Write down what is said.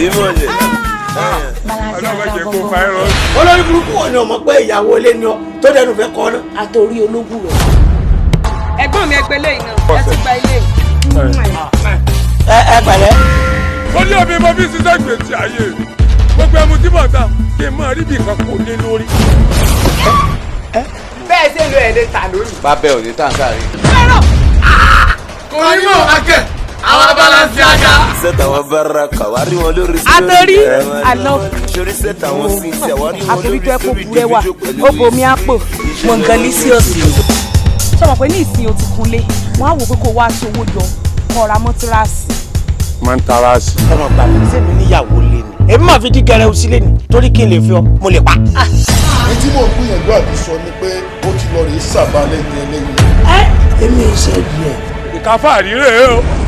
ìmọ̀lẹ̀. olórí burúkú wọn ni ọmọ pé ìyàwó ilé ni ọ tó dẹnu fẹ́ kọ́ ná. àtòrí ológun rẹ. ẹ̀gbọ́n mi ẹgbẹ́ lẹ́yìn náà ẹ ti gba ilé. ẹ pẹ̀lẹ́. ó ní omi mo fi ṣiṣẹ́ gbèsè ayé gbogbo ẹmu tí mò ń ta kí n máa rí bí nǹkan kò ní lórí. bẹ́ẹ̀ ṣe lo ẹ̀lẹ́ ta lórí. bábẹ́ ò ní tàn sáré. kò ní mọ̀ akẹ́ àwọn balansi ajá. sẹ́tà wọn bára kàwárí wọn lórí. àtòrí àná sórí sẹ́tà wọn sí ìṣẹ̀wárí wọn àtòrí lórí. tó ẹ kó burẹ́ wà ó bomi àpò mọ̀ngàlí sí òsì. sọ̀rọ̀ pé ní ìsìn o ti kunlé wọ́n á wò pé kó wá aṣọ owó jọ kó ra mọ́tíráàsì. máa ń tara sí. ọmọ gbà mí sẹ́mi níyàwó lé ni. èmi máa fi dí gẹrẹ òsì lé ni torí kí n lè fi ọ mo lè pa. ní tí mò ń gbìyànjú àti sọ ni pé ó ti lọ rèé sábà lẹ́yìn ẹlẹ́yìn. èmi ìṣe yìí ẹ. ìkáfà rí rèé o.